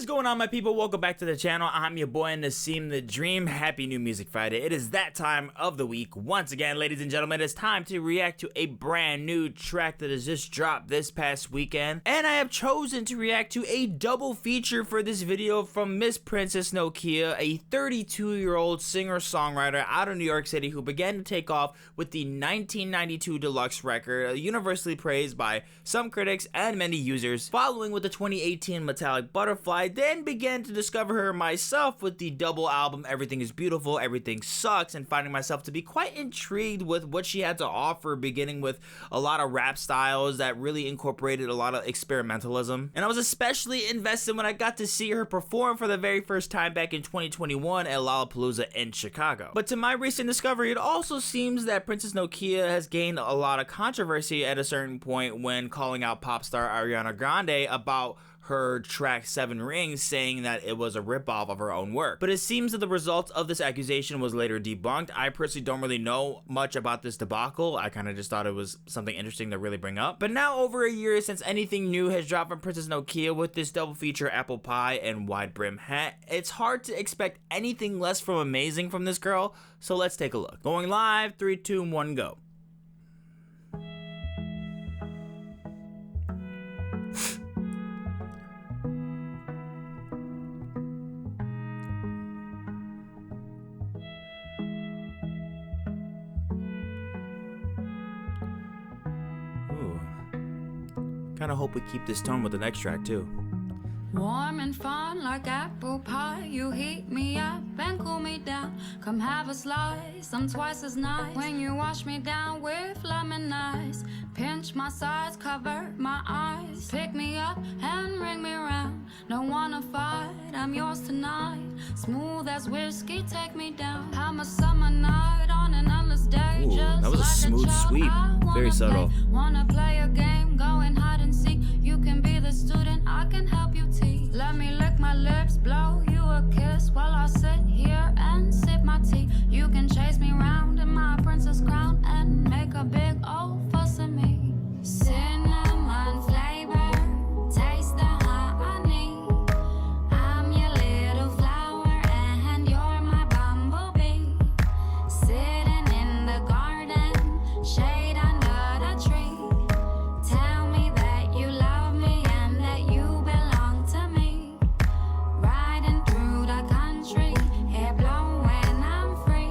going on, my people? Welcome back to the channel. I'm your boy Nassim the Dream. Happy New Music Friday. It is that time of the week. Once again, ladies and gentlemen, it's time to react to a brand new track that has just dropped this past weekend. And I have chosen to react to a double feature for this video from Miss Princess Nokia, a 32-year-old singer-songwriter out of New York City who began to take off with the 1992 deluxe record, universally praised by some critics and many users, following with the 2018 Metallic Butterfly, then began to discover her myself with the double album Everything is Beautiful, Everything Sucks, and finding myself to be quite intrigued with what she had to offer, beginning with a lot of rap styles that really incorporated a lot of experimentalism. And I was especially invested when I got to see her perform for the very first time back in 2021 at Lollapalooza in Chicago. But to my recent discovery, it also seems that Princess Nokia has gained a lot of controversy at a certain point when calling out pop star Ariana Grande about her track 7 Rings, saying that it was a ripoff of her own work. But it seems that the result of this accusation was later debunked. I personally don't really know much about this debacle. I kind of just thought it was something interesting to really bring up. But now over a year since anything new has dropped from Princess Nokia with this double feature apple pie and wide brim hat, it's hard to expect anything less from amazing from this girl. So let's take a look. Going live, 3, 2, 1, go. Kinda hope we keep this tone with the next track too. Warm and fun like apple pie. You heat me up and cool me down. Come have a slice, I'm twice as nice. When you wash me down with lemon ice, pinch my sides, cover my eyes. Pick me up and ring me round. Don't wanna fight, I'm yours tonight. Smooth as whiskey, take me down. I'm a summer night on an endless day. Ooh, just that was a like smooth child, sweep. Very subtle. Wanna play a game, going hide and seek. You can be the student, I can help you teach. Let me lick my lips, blow you a kiss while I sit here and sip my tea. You can chase me round in my princess crown and make a big old fuss of me. Cinnamon flavor, taste the honey. I'm your little flower and you're my bumblebee. Sitting in the garden, shade under the tree. Tell me that you love me and that you belong to me. Riding through the country, hair blowing, I'm free.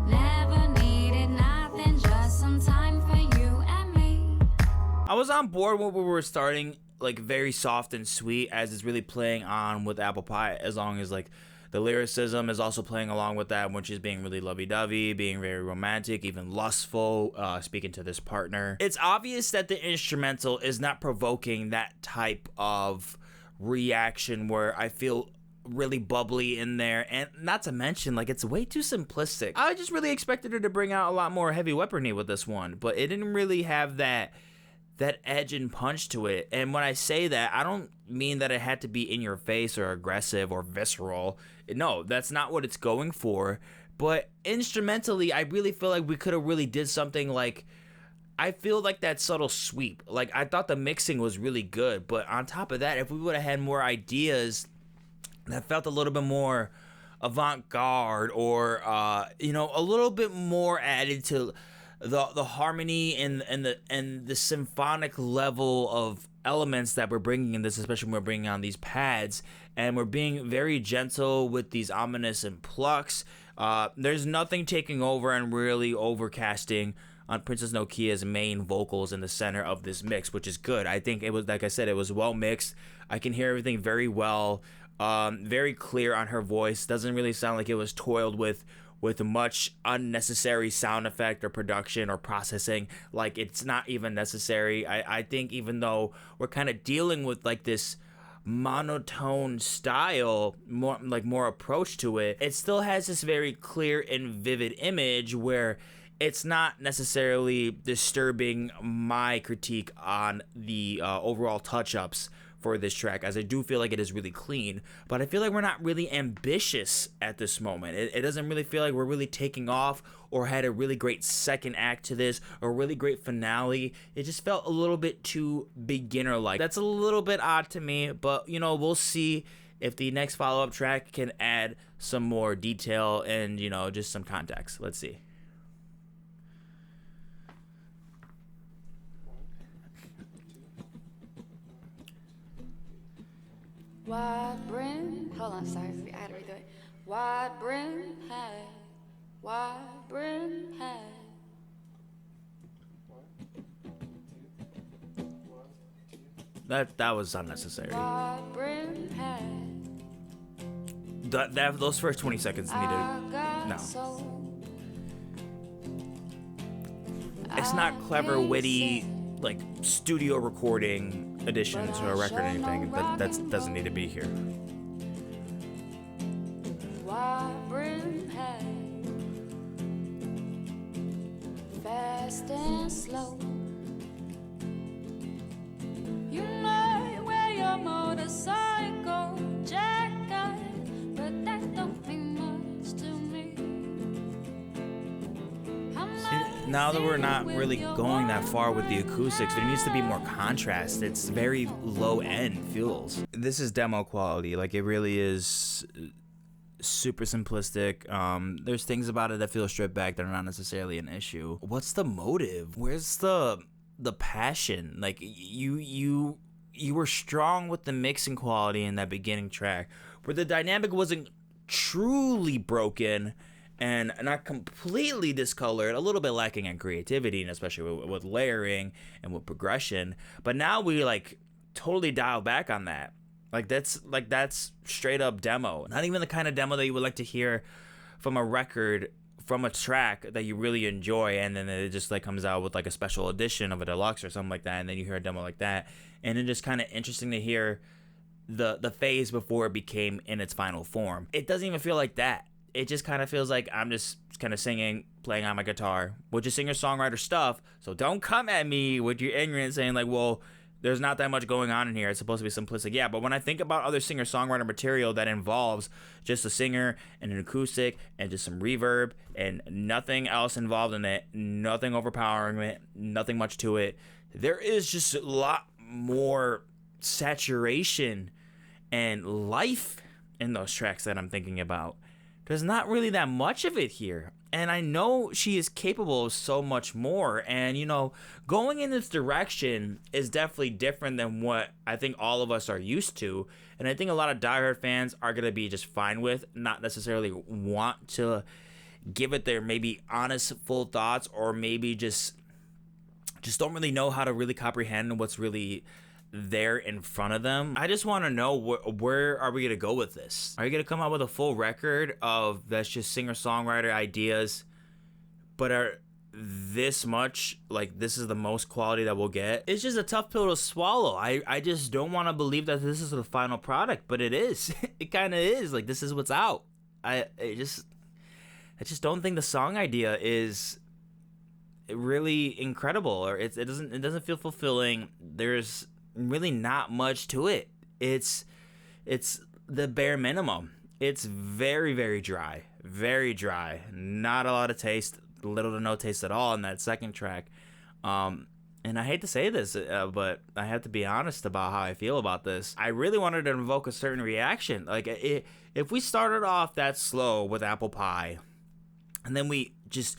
Never needed nothing, just some time for you and me. I was on board when we were starting like very soft and sweet, as it's really playing on with apple pie, as long as like the lyricism is also playing along with that when she's being really lovey-dovey, being very romantic, even lustful, speaking to this partner. It's obvious that the instrumental is not provoking that type of reaction where I feel really bubbly in there, and not to mention, like, it's way too simplistic. I just really expected her to bring out a lot more heavy weaponry with this one, but it didn't really have that edge and punch to it. And when I say that, I don't mean that it had to be in your face or aggressive or visceral. No, that's not what it's going for. But instrumentally, I really feel like we could have really did something like, I feel like that subtle sweep. Like, I thought the mixing was really good, but on top of that, if we would have had more ideas that felt a little bit more avant-garde, or you know, a little bit more added to the harmony and the symphonic level of elements that we're bringing in this, especially when we're bringing on these pads, and we're being very gentle with these ominous and plucks. There's nothing taking over and really overcasting on Princess Nokia's main vocals in the center of this mix, which is good. I think it was, like I said, it was well mixed. I can hear everything very well, very clear on her voice. Doesn't really sound like it was toiled with much unnecessary sound effect or production or processing. Like, it's not even necessary. I think even though we're kind of dealing with like this monotone style, more approach to it, it still has this very clear and vivid image where it's not necessarily disturbing my critique on the overall touch-ups for this track, as I do feel like it is really clean, but I feel like we're not really ambitious at this moment. It doesn't really feel like we're really taking off or had a really great second act to this or a really great finale. It just felt a little bit too beginner-like. That's a little bit odd to me, but you know, we'll see if the next follow-up track can add some more detail and, you know, just some context. Let's see. Wide brim, hold on, sorry, I gotta redo it. Wide brim hat, wide brim hat. That was unnecessary. Wide brim hat. Those first 20 seconds needed. No. It's not clever, witty, like studio recording addition to a record or anything. That doesn't need to be here. Fast and slow. You know you wear your motorcycle jacket, but that don't mean much to me. See, now that we're not really going that far with the acoustics, there needs to be more contrast. It's very low end feels. This is demo quality. Like, it really is super simplistic. There's things about it that feel stripped back that are not necessarily an issue. What's the motive? Where's the passion? Like, you were strong with the mixing quality in that beginning track, where the dynamic wasn't truly broken and not completely discolored, a little bit lacking in creativity, and especially with layering and with progression. But now we like totally dial back on that. That's straight up demo. Not even the kind of demo that you would like to hear from a record, from a track that you really enjoy, and then it just like comes out with like a special edition of a deluxe or something like that, and then you hear a demo like that, and it's just kind of interesting to hear the phase before it became in its final form. It doesn't even feel like that. It just kind of feels like I'm just kind of singing, playing on my guitar, which is singer-songwriter stuff. So don't come at me with your ignorance saying like, well, there's not that much going on in here. It's supposed to be simplistic. Yeah, but when I think about other singer-songwriter material that involves just a singer and an acoustic and just some reverb and nothing else involved in it, nothing overpowering it, nothing much to it, there is just a lot more saturation and life in those tracks that I'm thinking about. There's not really that much of it here. And I know she is capable of so much more. And, you know, going in this direction is definitely different than what I think all of us are used to. And I think a lot of diehard fans are going to be just fine with, not necessarily want to give it their maybe honest, full thoughts, or maybe just don't really know how to really comprehend what's really there in front of them. I just want to know where are we going to go with this? Are you going to come out with a full record of that's just singer-songwriter ideas, but are this much, like, this is the most quality that we'll get? It's just a tough pill to swallow. I just don't want to believe that this is the final product, but it is. It kind of is. Like, this is what's out. I just don't think the song idea is really incredible, or it doesn't feel fulfilling. There's really not much to it. It's the bare minimum. It's very, very dry, not a lot of taste, little to no taste at all in that second track. And I hate to say this, but I have to be honest about how I feel about this. I really wanted to invoke a certain reaction. Like, if we started off that slow with Apple Pie, and then we just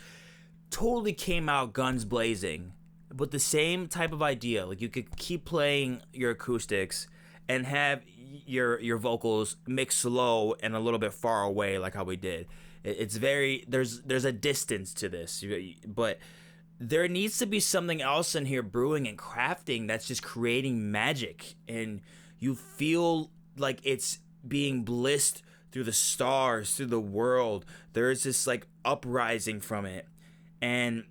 totally came out guns blazing with the same type of idea, like you could keep playing your acoustics and have your vocals mixed slow and a little bit far away, like how we did. It's very, there's a distance to this, but there needs to be something else in here brewing and crafting that's just creating magic, and you feel like it's being blissed through the stars, through the world. There's this like uprising from it, and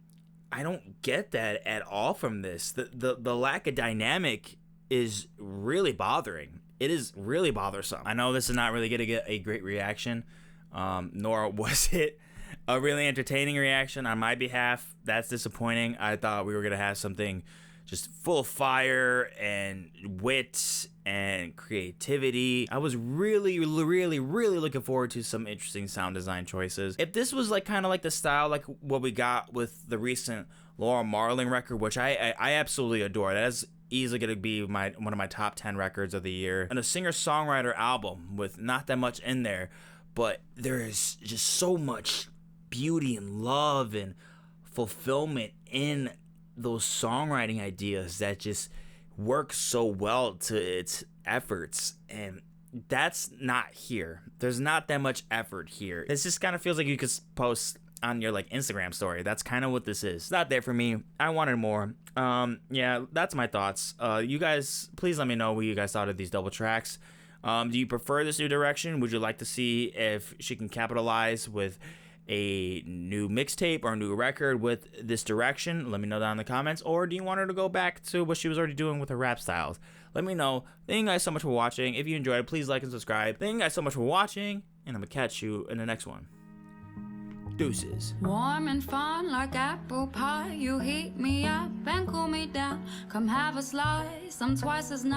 I don't get that at all from this. The lack of dynamic is really bothering. It is really bothersome. I know this is not really going to get a great reaction, nor was it a really entertaining reaction on my behalf. That's disappointing. I thought we were going to have something just full of fire and wit and creativity. I was really looking forward to some interesting sound design choices. If this was like kind of like the style like what we got with the recent Laura Marling record, which I absolutely adore. That is easily going to be one of my top 10 records of the year. And a singer-songwriter album with not that much in there, but there is just so much beauty and love and fulfillment in those songwriting ideas that just work so well to its efforts, and that's not here. There's not that much effort here. It just kind of feels like you could post on your like Instagram story. That's kind of what this is. It's not there for me. I wanted more. Yeah, that's my thoughts. You guys, please let me know what you guys thought of these double tracks. Do you prefer this new direction? Would you like to see if she can capitalize with a new mixtape or a new record with this direction? Let me know down in the comments. Or do you want her to go back to what she was already doing with her rap styles? Let me know. Thank you guys so much for watching. If you enjoyed, please like and subscribe. Thank you guys so much for watching, and I'm gonna catch you in the next one. Deuces. Warm and fun like apple pie. You heat me up and cool me down. Come have a slice. I'm twice as nice.